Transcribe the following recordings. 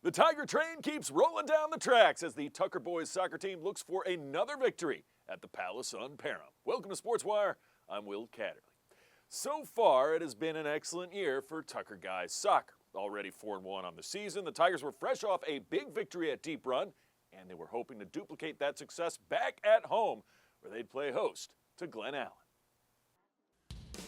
The Tiger train keeps rolling down the tracks as the Tucker boys soccer team looks for another victory at the Palace on Param. Welcome to SportsWire. I'm Will Catterley. So far, it has been an excellent year for Tucker guys soccer. Already 4-1 on the season, the Tigers were fresh off a big victory at Deep Run, and they were hoping to duplicate that success back at home, where they'd play host to Glen Allen.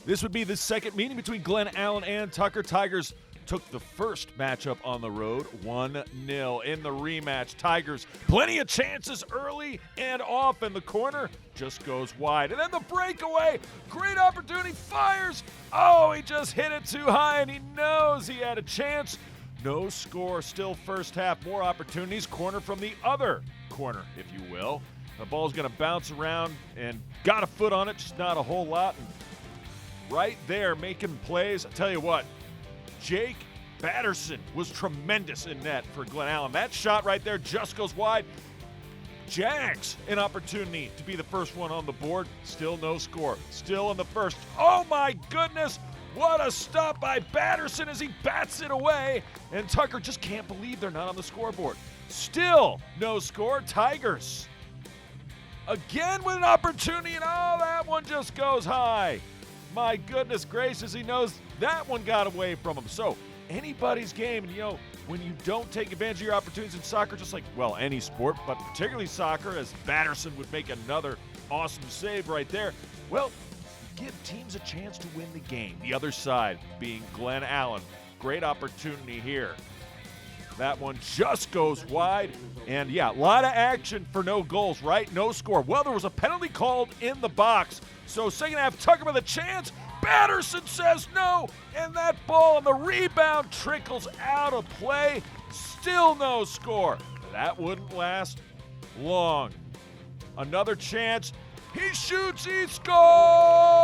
This would be the second meeting between Glen Allen and Tucker. Tigers took the first matchup on the road, 1-0. In the rematch, Tigers, plenty of chances early and often. The corner just goes wide. And then the breakaway, great opportunity, fires. Oh, he just hit it too high, and he knows he had a chance. No score, still first half. More opportunities, corner from the other corner, if you will. The ball's going to bounce around and got a foot on it, just not a whole lot. And right there, making plays. I tell you what, Jake Batterson was tremendous in net for Glen Allen. That shot right there just goes wide. Jags an opportunity to be the first one on the board. Still no score. Still in the first. Oh my goodness! What a stop by Batterson as he bats it away. And Tucker just can't believe they're not on the scoreboard. Still no score. Tigers again with an opportunity, and oh, that one just goes high. My goodness gracious, he knows that one got away from him. So, anybody's game, and you know, when you don't take advantage of your opportunities in soccer, just like, well, any sport, but particularly soccer, as Batterson would make another awesome save right there, well, give teams a chance to win the game. The other side being Glen Allen. Great opportunity here. That one just goes wide, and yeah, a lot of action for no goals, right? No score. Well, there was a penalty called in the box. So second half, Tucker with a chance. Batterson says no, and that ball on the rebound trickles out of play. Still no score. That wouldn't last long. Another chance. He shoots, he scores!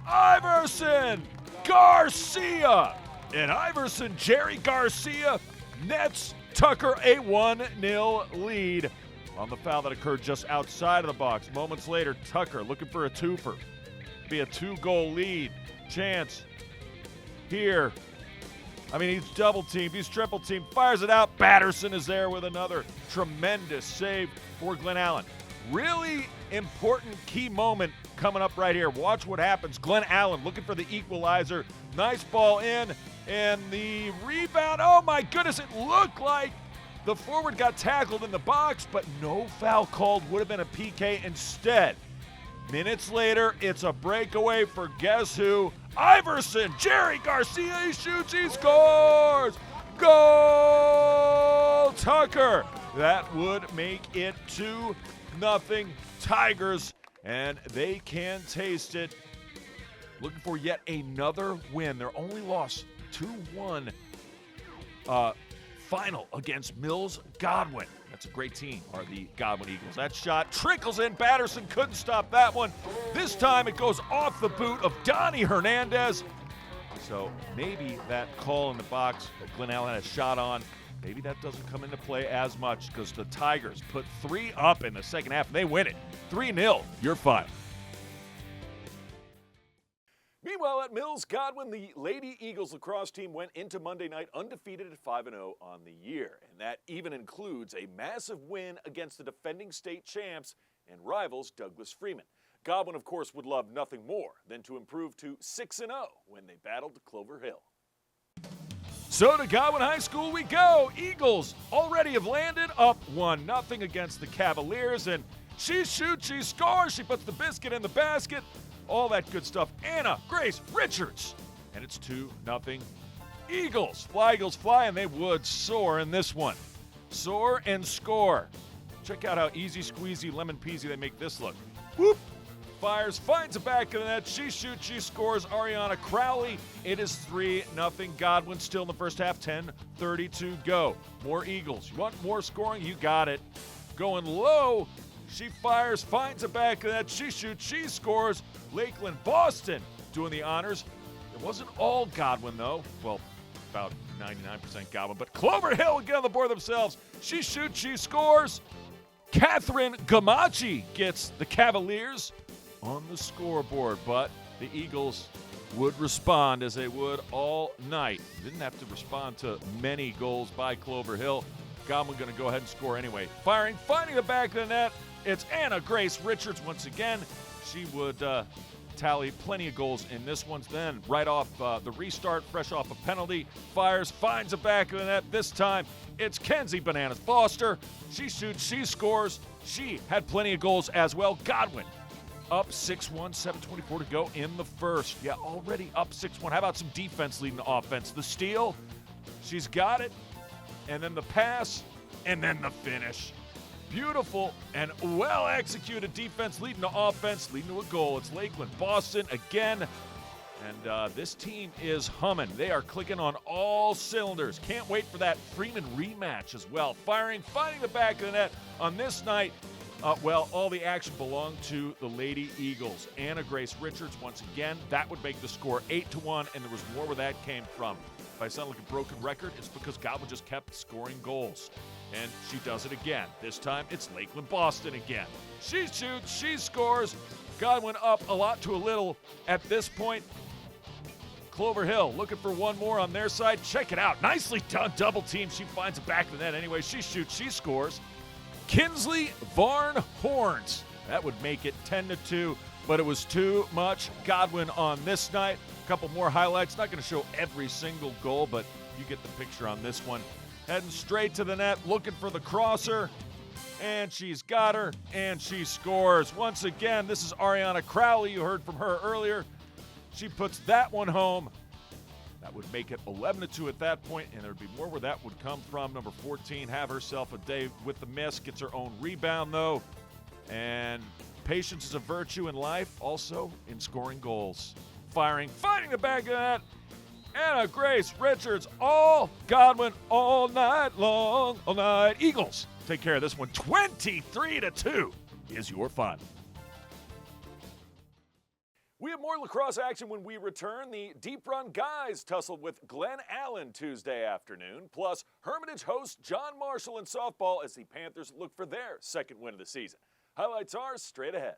Iverson Garcia. And Iverson, Jerry Garcia, nets Tucker a 1-0 lead on the foul that occurred just outside of the box. Moments later, Tucker looking for a twofer. Be a 2-goal lead. Chance here. I mean, he's double-teamed, he's triple-teamed, fires it out. Batterson is there with another tremendous save for Glen Allen. Really important key moment coming up right here. Watch what happens. Glen Allen looking for the equalizer. Nice ball in, and the rebound. Oh, my goodness, it looked like the forward got tackled in the box, but no foul called. Would have been a PK instead. Minutes later, it's a breakaway for guess who? Iverson, Jerry Garcia, he shoots, he scores! Goal, Tucker! That would make it 2-0 Tigers, and they can taste it. Looking for yet another win. Their only loss, 2-1 final against Mills Godwin. That's a great team, are the Godwin Eagles. That shot trickles in. Batterson couldn't stop that one. This time it goes off the boot of Donnie Hernandez. So maybe that call in the box that Glen Allen had a shot on, maybe that doesn't come into play as much because the Tigers put 3 up in the second half and they win it. 3-0, your final. Meanwhile, at Mills Godwin, the Lady Eagles lacrosse team went into Monday night undefeated at 5-0 on the year. And that even includes a massive win against the defending state champs and rivals Douglas Freeman. Godwin, of course, would love nothing more than to improve to 6-0 when they battled Clover Hill. So to Godwin High School we go. Eagles already have landed up 1-0 against the Cavaliers. And she shoots, she scores, she puts the biscuit in the basket. All that good stuff. Anna Grace Richards. And it's 2-0 Eagles. Eagles fly, and they would soar in this one. Soar and score. Check out how easy squeezy, lemon peasy they make this look. Whoop. Fires, finds a back of the net. She shoots, she scores. Ariana Crowley. It is 3-0 Godwin. Still in the first half. 10:32 go. More Eagles. You want more scoring? You got it. Going low. She fires, finds a back of that. She shoots, she scores. Lakeland Boston doing the honors. It wasn't all Godwin, though. Well, about 99% Godwin. But Clover Hill get on the board themselves. She shoots, she scores. Catherine Gamachi gets the Cavaliers on the scoreboard. But the Eagles would respond as they would all night. Didn't have to respond to many goals by Clover Hill. Godwin going to go ahead and score anyway. Firing, finding the back of the net. It's Anna Grace Richards once again. She would tally plenty of goals in this one. Then right off the restart, fresh off a penalty, fires, finds the back of the net. This time it's Kenzie Bananas Foster. She shoots, she scores. She had plenty of goals as well. Godwin up 6-1, 7:24 to go in the first. Yeah, already up 6-1. How about some defense leading the offense? The steal, she's got it. And then the pass, and then the finish. Beautiful and well-executed defense leading to offense, leading to a goal. It's Lakeland Boston again. And this team is humming. They are clicking on all cylinders. Can't wait for that Freeman rematch as well. Firing, finding the back of the net on this night. All the action belonged to the Lady Eagles. Anna Grace Richards once again. That would make the score 8-1, and there was more where that came from. If I sound like a broken record, it's because Godwin just kept scoring goals. And she does it again. This time, it's Lakeland Boston again. She shoots, she scores. Godwin up a lot to a little at this point. Clover Hill looking for one more on their side. Check it out. Nicely done. Double team. She finds the back of the net anyway. She shoots, she scores. Kinsley Varn Horns. That would make it 10-2, but it was too much. Godwin on this night. A couple more highlights. Not going to show every single goal, but you get the picture on this one. Heading straight to the net, looking for the crosser. And she's got her, and she scores. Once again, this is Ariana Crowley. You heard from her earlier. She puts that one home. That would make it 11-2 at that point, and there would be more where that would come from. Number 14, have herself a day with the miss. Gets her own rebound, though. And patience is a virtue in life, also in scoring goals. Firing, finding the back of that. Anna Grace Richards, all Godwin, all night long, all night. Eagles take care of this one. 23-2 is your final. We have more lacrosse action when we return. The Deep Run guys tussled with Glen Allen Tuesday afternoon. Plus, Hermitage hosts John Marshall in softball as the Panthers look for their second win of the season. Highlights are straight ahead.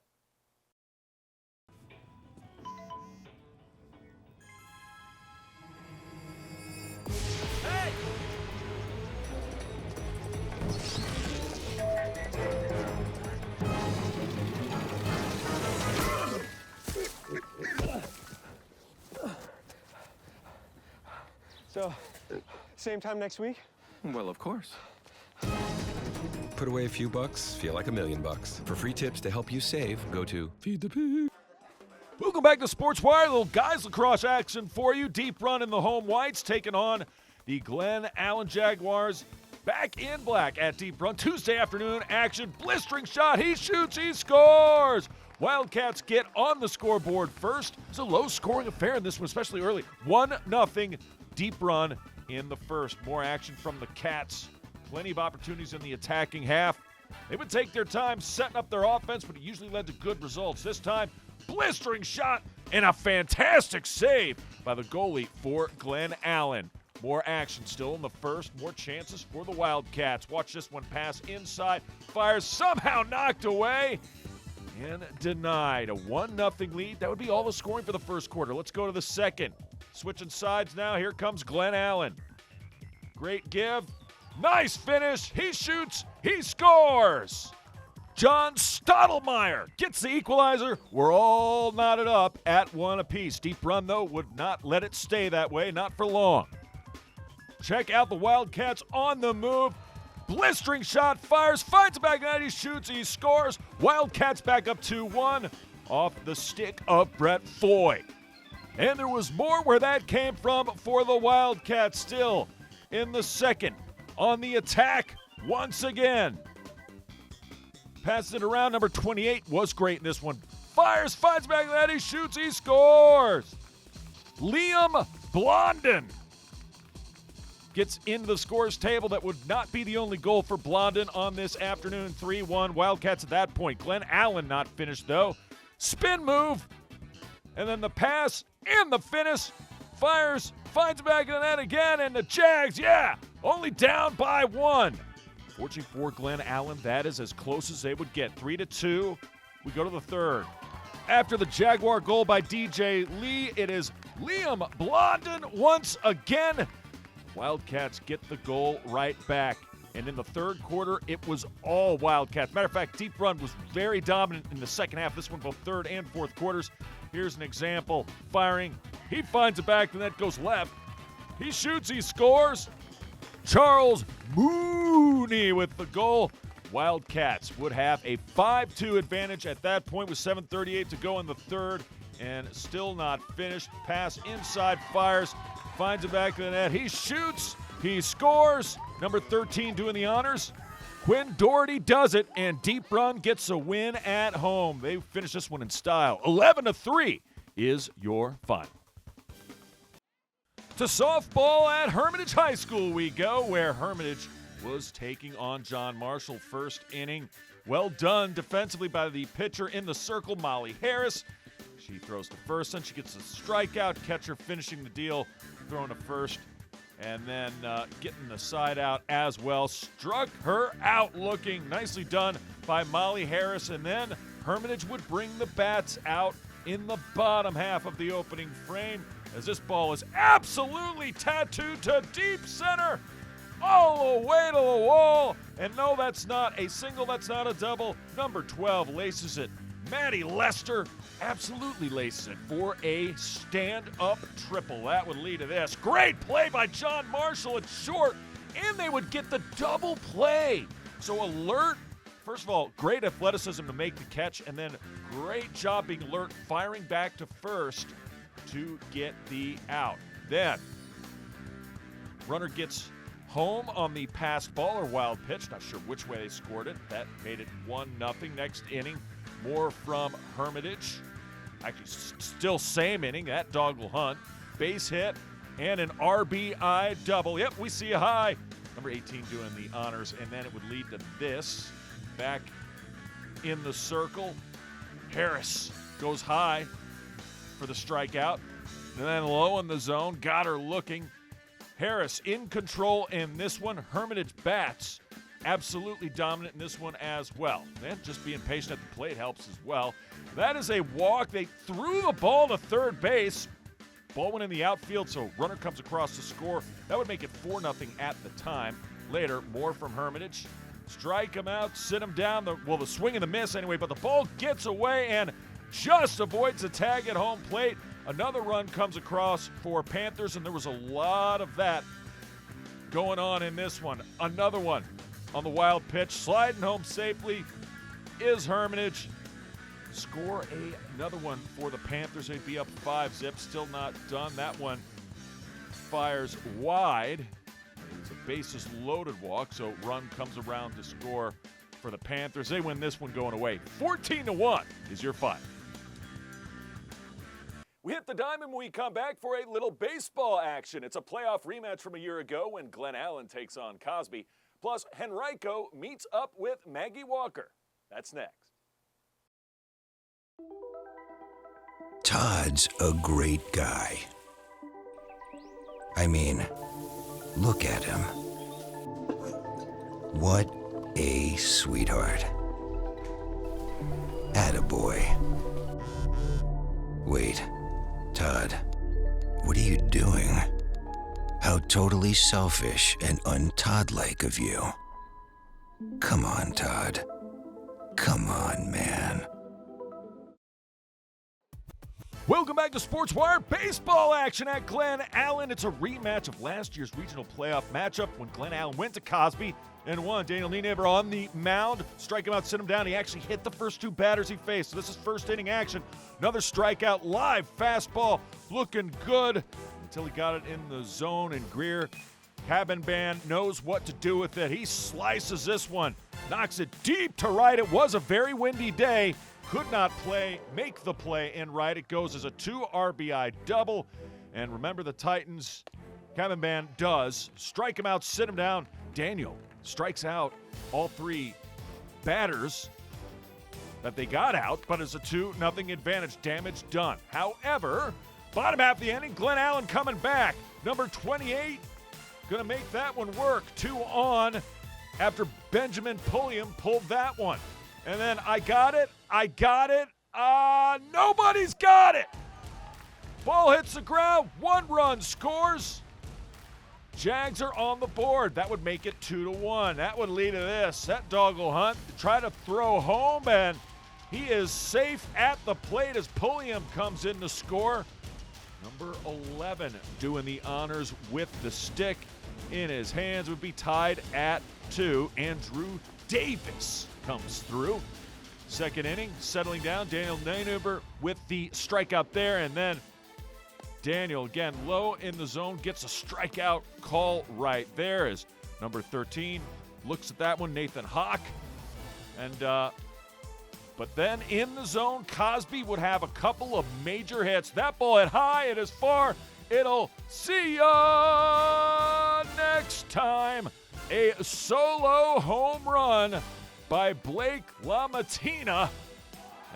Hey! So, same time next week? Well, of course. Put away a few bucks, feel like $1 million. For free tips to help you save, go to Feed the Pig. Welcome back to Sports Wire. Little guys lacrosse action for you. Deep Run in the home whites taking on the Glen Allen Jaguars. Back in black at Deep Run. Tuesday afternoon action. Blistering shot. He shoots. He scores. Wildcats get on the scoreboard first. It's a low-scoring affair in this one, especially early. 1-0 Deep Run in the first. More action from the Cats. Plenty of opportunities in the attacking half. They would take their time setting up their offense, but it usually led to good results. This time, blistering shot and a fantastic save by the goalie for Glen Allen. More action still in the first. More chances for the Wildcats. Watch this one pass inside. Fires somehow knocked away and denied. A 1-0 lead. That would be all the scoring for the first quarter. Let's go to the second. Switching sides now. Here comes Glen Allen. Great give. Nice finish. He shoots. He scores. John Stottlemyre gets the equalizer. We're all knotted up at one apiece. Deep Run, though, would not let it stay that way. Not for long. Check out the Wildcats on the move. Blistering shot, fires, finds the back net, he shoots, he scores. Wildcats back up 2-1 off the stick of Brett Foy. And there was more where that came from for the Wildcats still in the second. On the attack once again. Passes it around, number 28 was great in this one. Fires, finds back net, he shoots, he scores. Liam Blondin gets into the scores table. That would not be the only goal for Blondin on this afternoon. 3-1 Wildcats at that point. Glen Allen not finished, though. Spin move, and then the pass and the finish. Fires, finds back in the net again, and the Jags, only down by 1. Fortunately for Glen Allen, that is as close as they would get. 3-2. We go to the third. After the Jaguar goal by DJ Lee, it is Liam Blondin once again. Wildcats get the goal right back. And in the third quarter, it was all Wildcats. Matter of fact, Deep Run was very dominant in the second half. This one, both third and fourth quarters. Here's an example. Firing. He finds it back. The net goes left. He shoots. He scores. Charles Mooney with the goal. Wildcats would have a 5-2 advantage at that point with 7:38 to go in the third. And still not finished. Pass inside. Fires. Finds it back to the net. He shoots. He scores. Number 13 doing the honors. Quinn Doherty does it, and Deep Run gets a win at home. They finish this one in style. 11-3 is your final. To softball at Hermitage High School we go, where Hermitage was taking on John Marshall. First inning, well done defensively by the pitcher in the circle, Molly Harris. She throws to first, and she gets a strikeout. Catcher finishing the deal, throwing to first. And then getting the side out as well. Struck her out looking. Nicely done by Molly Harris. And then Hermitage would bring the bats out in the bottom half of the opening frame as this ball is absolutely tattooed to deep center. All the way to the wall. And no, that's not a single. That's not a double. Number 12 laces it. Maddie Lester absolutely laces it for a stand-up triple. That would lead to this. Great play by John Marshall at short, and they would get the double play. So alert. First of all, great athleticism to make the catch, and then great job being alert, firing back to first to get the out. Then, runner gets home on the passed ball or wild pitch. Not sure which way they scored it. That made it 1-0. Next inning, more from Hermitage. Actually, still same inning. That dog will hunt. Base hit and an RBI double. Yep, we see a high. Number 18 doing the honors, and then it would lead to this. Back in the circle. Harris goes high for the strikeout. And then low in the zone. Got her looking. Harris in control in this one. Hermitage bats absolutely dominant in this one as well. And just being patient at the plate helps as well. That is a walk. They threw the ball to third base. Ball went in the outfield, so runner comes across to score. That would make it 4-0 at the time. Later, more from Hermitage. Strike him out, sit him down. The swing and the miss anyway, but the ball gets away and just avoids the tag at home plate. Another run comes across for Panthers, and there was a lot of that going on in this one. Another one on the wild pitch, sliding home safely is Hermitage. Score another one for the Panthers. They'd be up 5-0, still not done. That one fires wide. It's a bases loaded walk, so run comes around to score for the Panthers. They win this one going away. 14-1 is your final. We hit the diamond when we come back for a little baseball action. It's a playoff rematch from a year ago when Glen Allen takes on Cosby. Plus, Henrico meets up with Maggie Walker. That's next. Todd's a great guy. I mean, look at him. What a sweetheart. Attaboy. Wait, Todd, what are you doing? How totally selfish and un-Todd-like of you. Come on, Todd. Come on, man. Welcome back to SportsWire baseball action at Glen Allen. It's a rematch of last year's regional playoff matchup when Glen Allen went to Cosby and won. Daniel Nienaber on the mound. Strike him out, sit him down. He actually hit the first two batters he faced. So this is first inning action. Another strikeout, live fastball, looking good until he got it in the zone. And Greer, cabin band, knows what to do with it. He slices this one, knocks it deep to right. It was a very windy day. Could not make the play in right. It goes as a 2 RBI double. And remember, the Titans, cabin band does strike him out, sit him down. Daniel strikes out all three batters that they got out, but it's a 2-0 advantage. Damage done. However, bottom half of the inning, Glen Allen coming back. Number 28, going to make that one work. 2 on after Benjamin Pulliam pulled that one. And then I got it. Nobody's got it. Ball hits the ground. 1 run scores. Jags are on the board. That would make it 2-1. That would lead to this. That dog will hunt, try to throw home, and he is safe at the plate as Pulliam comes in to score. Number 11 doing the honors with the stick in his hands, would be tied at 2. Andrew Davis comes through. Second inning, settling down. Daniel Nanuber with the strikeout there, and then Daniel, again, low in the zone, gets a strikeout call right there as number 13 looks at that one, Nathan Hawk. And but then in the zone, Cosby would have a couple of major hits. That ball hit high, it is far. It'll see ya next time. A solo home run by Blake LaMattina.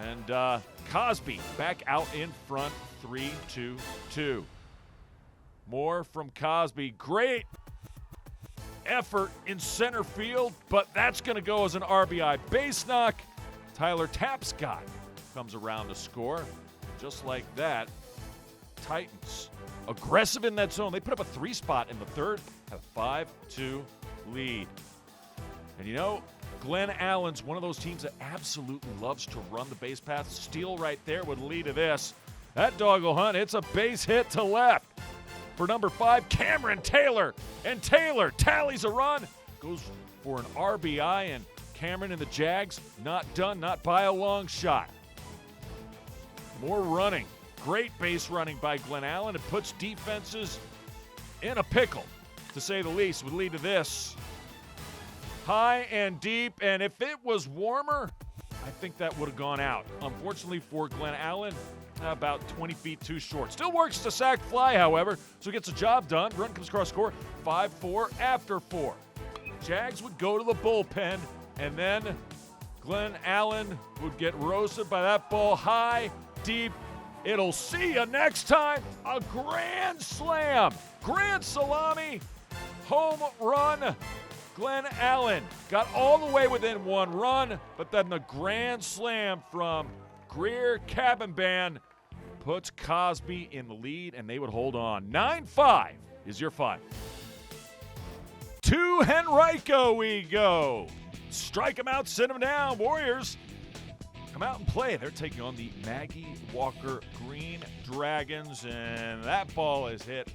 And Cosby back out in front, 3-2. More from Cosby. Great effort in center field, but that's going to go as an RBI base knock. Tyler Tapscott comes around to score. Just like that, Titans aggressive in that zone. They put up a 3 spot in the third, have a 5-2 lead. And you know, Glen Allen's one of those teams that absolutely loves to run the base path. Steal right there would lead to this. That dog will hunt. It's a base hit to left for number 5, Cameron Taylor. And Taylor tallies a run, goes for an RBI, and Cameron and the Jags not done, not by a long shot. More running. Great base running by Glen Allen. It puts defenses in a pickle, to say the least, would lead to this. High and deep, and if it was warmer, I think that would have gone out. Unfortunately for Glen Allen, about 20 feet too short. Still works the sac fly, however, so gets the job done. Run comes across score, 5-4 after 4. Jags would go to the bullpen, and then Glen Allen would get roasted by that ball high, deep. It'll see you next time. A grand slam, grand salami, home run. Glen Allen got all the way within 1 run, but then the grand slam from Greer Cabin Band puts Cosby in the lead, and they would hold on. 9-5 is your final. To Henrico we go. Strike him out, send him down. Warriors come out and play. They're taking on the Maggie Walker Green Dragons, and that ball is hit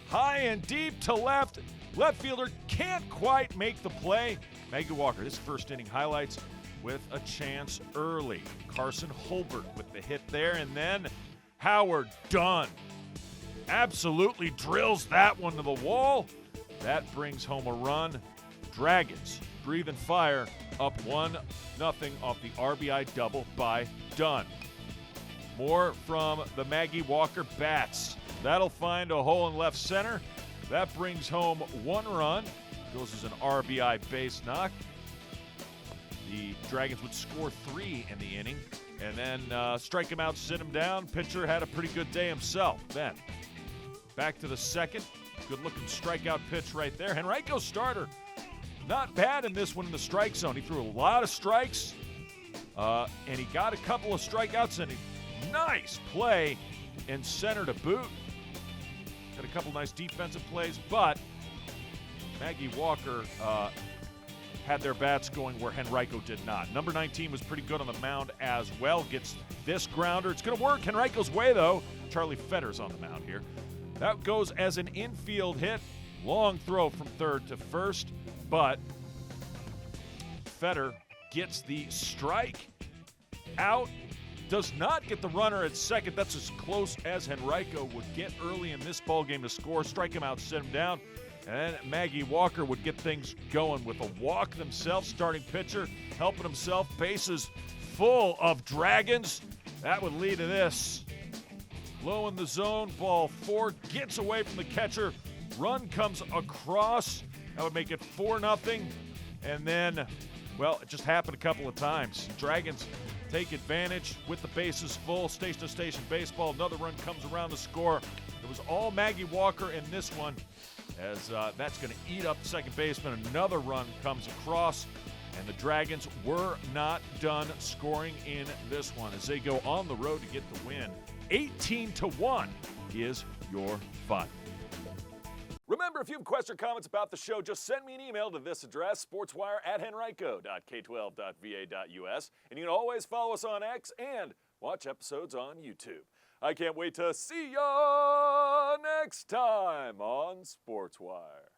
high and deep to left. Left fielder can't quite make the play. Maggie Walker, this first inning highlights with a chance early. Carson Holbert with the hit there, and then Howard Dunn absolutely drills that one to the wall. That brings home a run. Dragons breathing fire, up 1-0 off the RBI double by Dunn. More from the Maggie Walker bats. That'll find a hole in left center. That brings home 1 run. Goes as an RBI base knock. The Dragons would score 3 in the inning, and then strike him out, sit him down. Pitcher had a pretty good day himself. Then back to the second. Good-looking strikeout pitch right there. Henrico starter, not bad in this one in the strike zone. He threw a lot of strikes, and he got a couple of strikeouts, and a nice play in center to boot. Got a couple nice defensive plays, but Maggie Walker had their bats going where Henrico did not. Number 19 was pretty good on the mound as well. Gets this grounder. It's going to work Henrico's way, though. Charlie Fetter's on the mound here. That goes as an infield hit. Long throw from third to first, but Fetter gets the strike out. Does not get the runner at second. That's as close as Henrico would get early in this ballgame to score. Strike him out, set him down. And Maggie Walker would get things going with a walk themselves. Starting pitcher helping himself. Bases full of Dragons. That would lead to this. Low in the zone, ball 4, gets away from the catcher. Run comes across. That would make it 4-0. And then, well, it just happened a couple of times. Dragons take advantage with the bases full. Station-to-station baseball. Another run comes around to score. It was all Maggie Walker in this one, as that's going to eat up the second baseman. Another run comes across, and the Dragons were not done scoring in this one as they go on the road to get the win 18-1 is your fun. Remember, if you have questions or comments about the show, just send me an email to this address, sportswire@henrico.k12.va.us. And you can always follow us on X and watch episodes on YouTube. I can't wait to see ya next time on Sportswire.